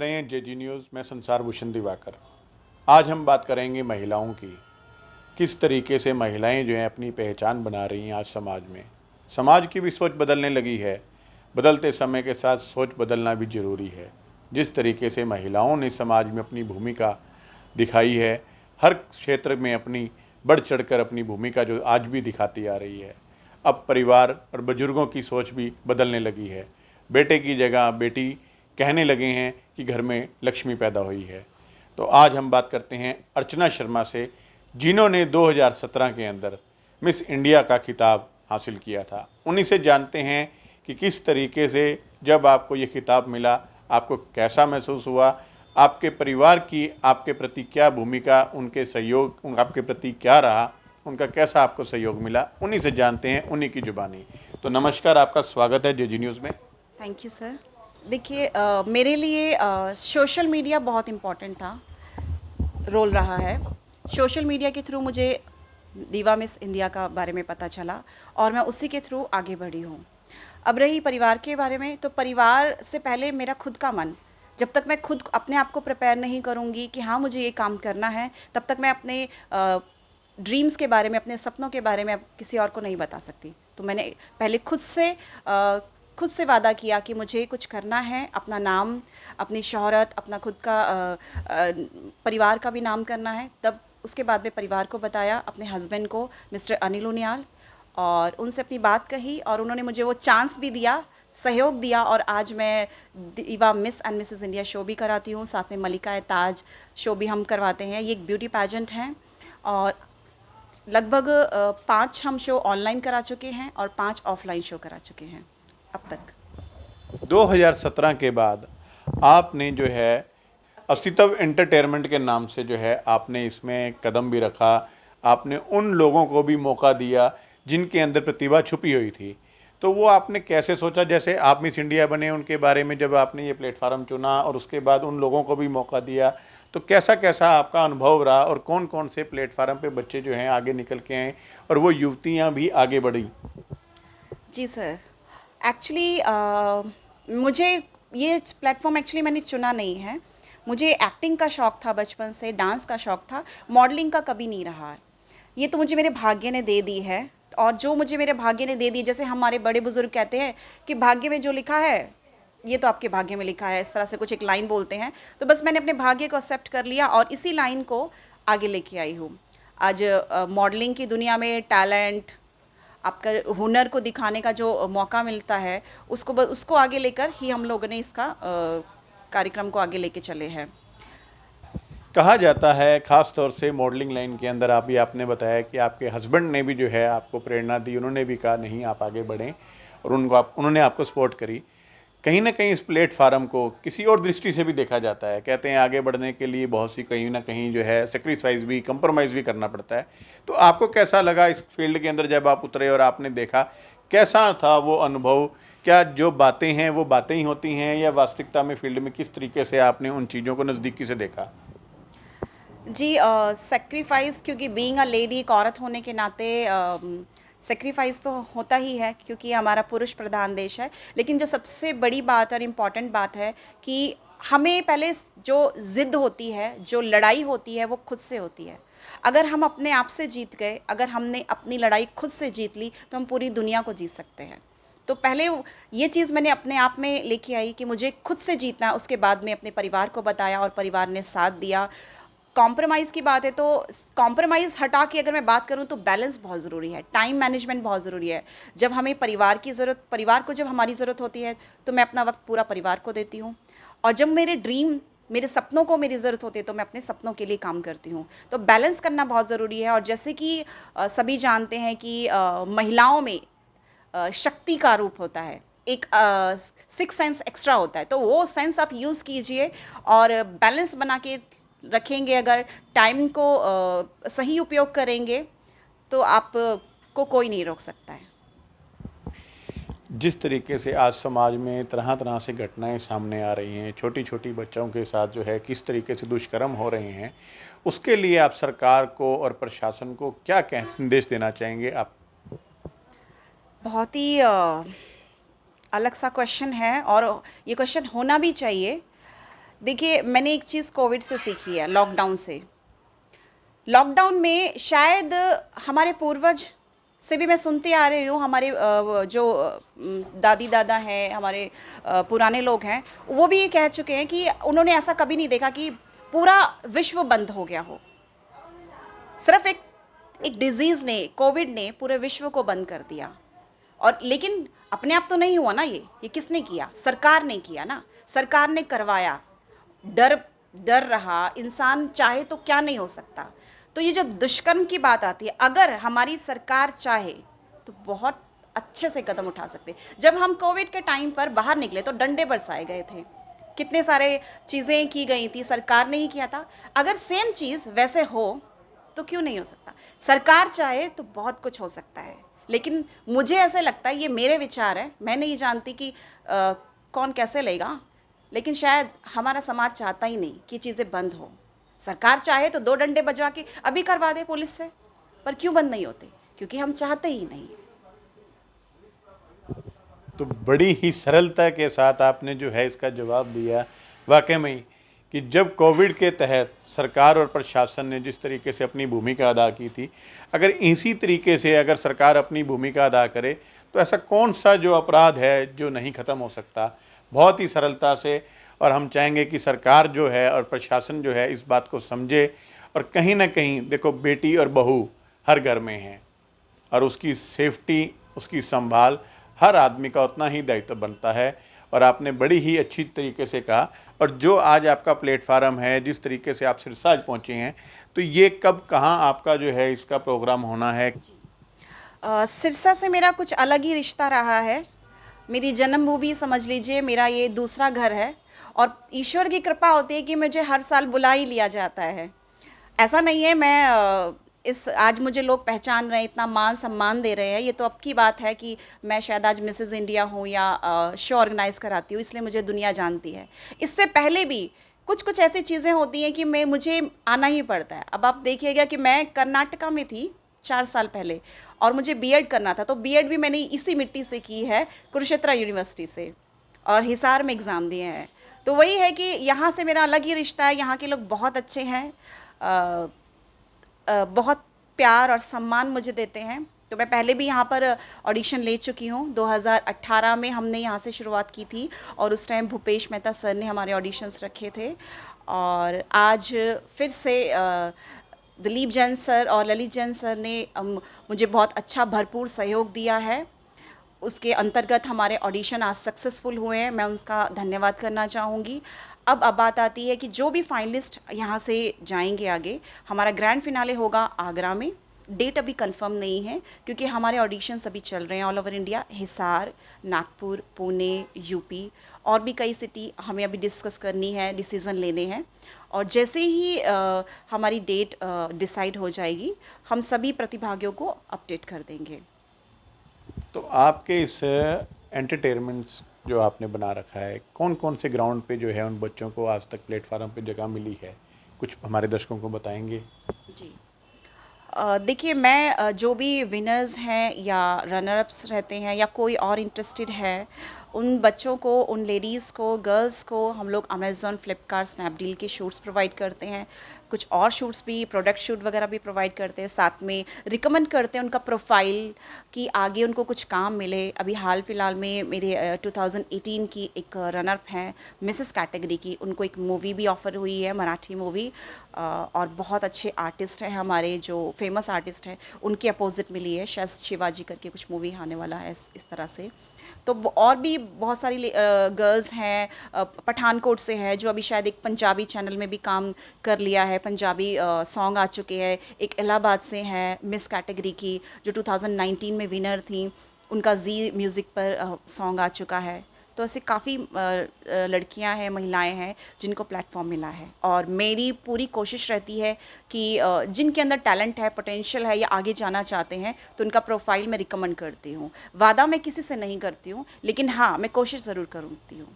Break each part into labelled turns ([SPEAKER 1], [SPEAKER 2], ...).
[SPEAKER 1] रहे हैं जेजी न्यूज़। मैं संसार भूषण दिवाकर। आज हम बात करेंगे महिलाओं की। किस तरीके से महिलाएं जो हैं अपनी पहचान बना रही हैं आज समाज में। समाज की भी सोच बदलने लगी है। बदलते समय के साथ सोच बदलना भी ज़रूरी है। जिस तरीके से महिलाओं ने समाज में अपनी भूमिका दिखाई है, हर क्षेत्र में अपनी बढ़ चढ़कर अपनी भूमिका जो आज भी दिखाती आ रही है। अब परिवार और बुजुर्गों की सोच भी बदलने लगी है। बेटे की जगह बेटी कहने लगे हैं कि घर में लक्ष्मी पैदा हुई है। तो आज हम बात करते हैं अर्चना शर्मा से, जिन्होंने 2017 के अंदर मिस इंडिया का खिताब हासिल किया था। उन्हीं से जानते हैं कि किस तरीके से जब आपको ये खिताब मिला, आपको कैसा महसूस हुआ, आपके परिवार की आपके प्रति क्या भूमिका, उनके सहयोग आपके प्रति क्या रहा, उनका कैसा आपको सहयोग मिला। उन्हीं से जानते हैं, उन्हीं की जुबानी। तो नमस्कार, आपका स्वागत है जेजी न्यूज़ में।
[SPEAKER 2] Thank you sir. देखिए, मेरे लिए सोशल मीडिया बहुत इम्पोर्टेंट था, रोल रहा है। सोशल मीडिया के थ्रू मुझे दीवा मिस इंडिया का बारे में पता चला और मैं उसी के थ्रू आगे बढ़ी हूँ। अब रही परिवार के बारे में, तो परिवार से पहले मेरा खुद का मन, जब तक मैं खुद अपने आप को प्रिपेयर नहीं करूँगी कि हाँ मुझे ये काम करना है, तब तक मैं अपने ड्रीम्स के बारे में, अपने सपनों के बारे में किसी और को नहीं बता सकती। तो मैंने पहले खुद से वादा किया कि मुझे कुछ करना है, अपना नाम, अपनी शोहरत, अपना खुद का परिवार का भी नाम करना है। तब उसके बाद में परिवार को बताया, अपने हस्बैंड को, मिस्टर अनिल उनियाल, और उनसे अपनी बात कही और उन्होंने मुझे वो चांस भी दिया, सहयोग दिया। और आज मैं दीवा miss and Mrs India show भी कराती हूँ, साथ में मलिका ए ताज शो भी हम करवाते हैं। ये एक ब्यूटी पैजेंट हैं और लगभग 5 हम शो ऑनलाइन करा चुके हैं और 5 ऑफलाइन शो करा चुके हैं अब तक।
[SPEAKER 1] 2017 के बाद आपने जो है अस्तित्व एंटरटेनमेंट के नाम से जो है आपने इसमें कदम भी रखा। आपने उन लोगों को भी मौका दिया जिनके अंदर प्रतिभा छुपी हुई थी। तो वो आपने कैसे सोचा, जैसे आप मिस इंडिया बने उनके बारे में जब आपने ये प्लेटफार्म चुना और उसके बाद उन लोगों को भी मौका दिया, तो कैसा कैसा आपका अनुभव रहा और कौन कौन से प्लेटफार्म पे बच्चे जो हैं आगे निकल के आए और वो युवतियाँ भी आगे बढ़ी।
[SPEAKER 2] जी सर। एक्चुअली मुझे ये प्लेटफॉर्म एक्चुअली मैंने चुना नहीं है। मुझे एक्टिंग का शौक़ था बचपन से, डांस का शौक़ था, मॉडलिंग का कभी नहीं रहा है। ये तो मुझे मेरे भाग्य ने दे दी है। और जो मुझे मेरे भाग्य ने दे दी, जैसे हमारे बड़े बुजुर्ग कहते हैं कि भाग्य में जो लिखा है ये तो आपके भाग्य में लिखा है, इस तरह से कुछ एक लाइन बोलते हैं। तो बस मैंने अपने भाग्य को एक्सेप्ट कर लिया और इसी लाइन को आगे लेके आई हूँ। आज मॉडलिंग की दुनिया में टैलेंट, आपका हुनर को दिखाने का जो मौका मिलता है, उसको आगे लेकर ही हम लोगों ने इसका कार्यक्रम को आगे लेके चले हैं।
[SPEAKER 1] कहा जाता है ख़ास तौर से मॉडलिंग लाइन के अंदर, आप भी आपने बताया कि आपके हस्बैंड ने भी जो है आपको प्रेरणा दी, उन्होंने भी कहा नहीं आप आगे बढ़ें और उन्होंने आपको सपोर्ट करी। कहीं ना कहीं इस प्लेटफार्म को किसी और दृष्टि से भी देखा जाता है। कहते हैं आगे बढ़ने के लिए बहुत सी कहीं ना कहीं जो है सेक्रीफाइस भी, कंप्रोमाइज़ भी करना पड़ता है। तो आपको कैसा लगा इस फील्ड के अंदर जब आप उतरे और आपने देखा, कैसा था वो अनुभव? क्या जो बातें हैं वो बातें ही होती हैं या वास्तविकता में फील्ड में किस तरीके से आपने उन चीज़ों को नज़दीकी से देखा?
[SPEAKER 2] जी, सेक्रीफाइस, क्योंकि बीइंग अ लेडी, एक औरत होने के नाते सेक्रीफाइस तो होता ही है, क्योंकि हमारा पुरुष प्रधान देश है। लेकिन जो सबसे बड़ी बात और इम्पॉर्टेंट बात है कि हमें पहले जो ज़िद होती है, जो लड़ाई होती है, वो खुद से होती है। अगर हम अपने आप से जीत गए, अगर हमने अपनी लड़ाई खुद से जीत ली, तो हम पूरी दुनिया को जीत सकते हैं। तो पहले ये चीज़ मैंने अपने आप में लेके आई कि मुझे खुद से जीतना है। उसके बाद में अपने परिवार को बताया और परिवार ने साथ दिया। कॉम्प्रोमाइज़ की बात है तो कॉम्प्रोमाइज़ हटा के अगर मैं बात करूँ तो बैलेंस बहुत ज़रूरी है, टाइम मैनेजमेंट बहुत ज़रूरी है। जब हमें परिवार को जब हमारी ज़रूरत होती है, तो मैं अपना वक्त पूरा परिवार को देती हूँ। और जब मेरे सपनों को मेरी ज़रूरत होती है, तो मैं अपने सपनों के लिए काम करती हूँ। तो बैलेंस करना बहुत ज़रूरी है। और जैसे कि सभी जानते हैं कि महिलाओं में शक्ति का रूप होता है, एक सिक्स सेंस एक्स्ट्रा होता है, तो वो सेंस आप यूज़ कीजिए और बैलेंस बना के रखेंगे। अगर टाइम को सही उपयोग करेंगे, तो आप को कोई नहीं रोक सकता है।
[SPEAKER 1] जिस तरीके से आज समाज में तरह तरह से घटनाएं सामने आ रही हैं, छोटी छोटी बच्चों के साथ जो है किस तरीके से दुष्कर्म हो रहे हैं, उसके लिए आप सरकार को और प्रशासन को क्या कह संदेश देना चाहेंगे आप?
[SPEAKER 2] बहुत ही अलग सा क्वेश्चन है और ये क्वेश्चन होना भी चाहिए। देखिए, मैंने एक चीज़ कोविड से सीखी है, लॉकडाउन से। लॉकडाउन में शायद हमारे पूर्वज से भी मैं सुनती आ रही हूँ, हमारे जो दादी दादा हैं, हमारे पुराने लोग हैं, वो भी ये कह चुके हैं कि उन्होंने ऐसा कभी नहीं देखा कि पूरा विश्व बंद हो गया हो। सिर्फ एक एक डिजीज़ ने, कोविड ने पूरे विश्व को बंद कर दिया। और लेकिन अपने आप तो नहीं हुआ ना, ये किसने किया? सरकार ने किया ना, सरकार ने करवाया। डर डर रहा, इंसान चाहे तो क्या नहीं हो सकता। तो ये जब दुष्कर्म की बात आती है, अगर हमारी सरकार चाहे तो बहुत अच्छे से कदम उठा सकते। जब हम कोविड के टाइम पर बाहर निकले तो डंडे बरसाए गए थे, कितने सारे चीज़ें की गई थी, सरकार ने ही किया था। अगर सेम चीज़ वैसे हो तो क्यों नहीं हो सकता? सरकार चाहे तो बहुत कुछ हो सकता है। लेकिन मुझे ऐसे लगता है, ये मेरे विचार है, मैं नहीं जानती कि कौन कैसे लेगा, लेकिन शायद हमारा समाज चाहता ही नहीं कि चीज़ें बंद हो। सरकार चाहे तो 2 डंडे बजवा के अभी करवा दे पुलिस से, पर क्यों बंद नहीं होते? क्योंकि हम चाहते ही नहीं है।
[SPEAKER 1] तो बड़ी ही सरलता के साथ आपने जो है इसका जवाब दिया, वाक़ई में ही कि जब कोविड के तहत सरकार और प्रशासन ने जिस तरीके से अपनी भूमिका अदा की थी, अगर इसी तरीके से अगर सरकार अपनी भूमिका अदा करे, तो ऐसा कौन-सा जो अपराध है जो नहीं ख़त्म हो सकता? बहुत ही सरलता से। और हम चाहेंगे कि सरकार जो है और प्रशासन जो है इस बात को समझे, और कहीं न कहीं देखो, बेटी और बहू हर घर में हैं, और उसकी सेफ्टी, उसकी संभाल हर आदमी का उतना ही दायित्व बनता है। और आपने बड़ी ही अच्छी तरीके से कहा। और जो आज आपका प्लेटफार्म है, जिस तरीके से आप सिरसा आज पहुँचे हैं, तो ये कब कहाँ आपका जो है इसका प्रोग्राम होना है?
[SPEAKER 2] सिरसा से मेरा कुछ अलग ही रिश्ता रहा है। मेरी जन्मभूमि समझ लीजिए, मेरा ये दूसरा घर है, और ईश्वर की कृपा होती है कि मुझे हर साल बुला ही लिया जाता है। ऐसा नहीं है मैं इस आज मुझे लोग पहचान रहे हैं, इतना मान-सम्मान दे रहे हैं, ये तो अब की बात है कि मैं शायद आज मिसेज़ इंडिया हूँ या शो ऑर्गेनाइज़ कराती हूँ, इसलिए मुझे दुनिया जानती है। इससे पहले भी कुछ-कुछ ऐसी चीज़ें होती हैं कि मुझे आना ही पड़ता है। अब आप देखिएगा कि मैं कर्नाटका में थी 4 साल पहले, और मुझे बीएड करना था, तो बीएड भी मैंने इसी मिट्टी से की है, कुरुक्षेत्र यूनिवर्सिटी से, और हिसार में एग्ज़ाम दिए हैं। तो वही है कि यहाँ से मेरा अलग ही रिश्ता है, यहाँ के लोग बहुत अच्छे हैं। अ बहुत प्यार और सम्मान मुझे देते हैं। तो मैं पहले भी यहाँ पर ऑडिशन ले चुकी हूँ। 2018 में हमने यहाँ से शुरुआत की थी, और उस टाइम भूपेश मेहता सर ने हमारे ऑडिशंस रखे थे। और आज फिर से दिलीप जैन सर और ललित जैन सर ने मुझे बहुत अच्छा भरपूर सहयोग दिया है। उसके अंतर्गत हमारे ऑडिशन आज सक्सेसफुल हुए हैं, मैं उसका धन्यवाद करना चाहूँगी। अब बात आती है कि जो भी फाइनलिस्ट यहाँ से जाएंगे आगे, हमारा ग्रैंड फिनाले होगा आगरा में। डेट अभी कंफर्म नहीं है, क्योंकि हमारे ऑडिशंस अभी चल रहे हैं all over India, Hisar, Nagpur, Pune, UP, और भी कई सिटी हमें अभी डिस्कस करनी है, डिसीज़न लेने हैं। और जैसे ही हमारी डेट डिसाइड हो जाएगी, हम सभी प्रतिभागियों को अपडेट कर देंगे।
[SPEAKER 1] तो आपके इस एंटरटेनमेंट्स जो आपने बना रखा है, कौन-कौन से ग्राउंड पे जो है उन बच्चों को आज तक प्लेटफ़ॉर्म पे जगह मिली है? कुछ हमारे दर्शकों को बताएँगे?
[SPEAKER 2] जी। देखिए, मैं जो भी विनर्स हैं या रनर अप्स रहते हैं या कोई और इंटरेस्टेड है, उन बच्चों को, उन लेडीज़ को, गर्ल्स को हम लोग अमेज़न, फ्लिपकार्ट, स्नैपडील के शूट्स प्रोवाइड करते हैं। कुछ और शूट्स भी, प्रोडक्ट शूट वगैरह भी प्रोवाइड करते हैं। साथ में रिकमेंड करते हैं उनका प्रोफाइल, कि आगे उनको कुछ काम मिले। अभी हाल फिलहाल में मेरे 2018 की एक रनर अप हैं मिसेस कैटेगरी की, उनको एक मूवी भी ऑफ़र हुई है, मराठी मूवी। और बहुत अच्छे आर्टिस्ट हैं हमारे, जो फेमस आर्टिस्ट हैं, उनकी अपोजिट मिली है, शायद शिवाजी करके कुछ मूवी आने वाला है इस तरह से। तो और भी बहुत सारी गर्ल्स हैं, पठानकोट से हैं, जो अभी शायद एक पंजाबी चैनल में भी काम कर लिया है, पंजाबी सॉन्ग आ चुके हैं। एक इलाहाबाद से हैं मिस कैटेगरी की, जो 2019 में विनर थी, उनका जी म्यूज़िक पर सॉन्ग आ चुका है। तो ऐसे काफ़ी लड़कियां हैं, महिलाएं हैं, जिनको प्लेटफॉर्म मिला है। और मेरी पूरी कोशिश रहती है कि जिनके अंदर टैलेंट है, पोटेंशियल है, या आगे जाना चाहते हैं, तो उनका प्रोफाइल मैं रिकमेंड करती हूँ। वादा मैं किसी से नहीं करती हूँ, लेकिन हाँ, मैं कोशिश ज़रूर करती हूँ।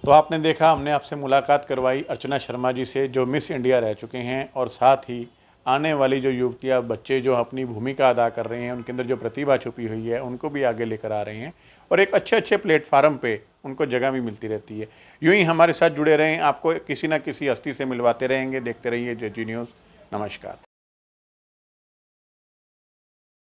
[SPEAKER 1] तो आपने देखा, हमने आपसे मुलाकात करवाई अर्चना शर्मा जी से, जो मिस इंडिया रह चुके हैं, और साथ ही आने वाली जो युवतियाँ, बच्चे जो अपनी भूमिका अदा कर रहे हैं, उनके अंदर जो प्रतिभा छुपी हुई है, उनको भी आगे लेकर आ रहे हैं, और एक अच्छे-अच्छे प्लेटफ़ॉर्म पे उनको जगह भी मिलती रहती है। यूं ही हमारे साथ जुड़े रहें, आपको किसी न किसी हस्ती से मिलवाते रहेंगे। देखते रहिए जेजी न्यूज़। नमस्कार।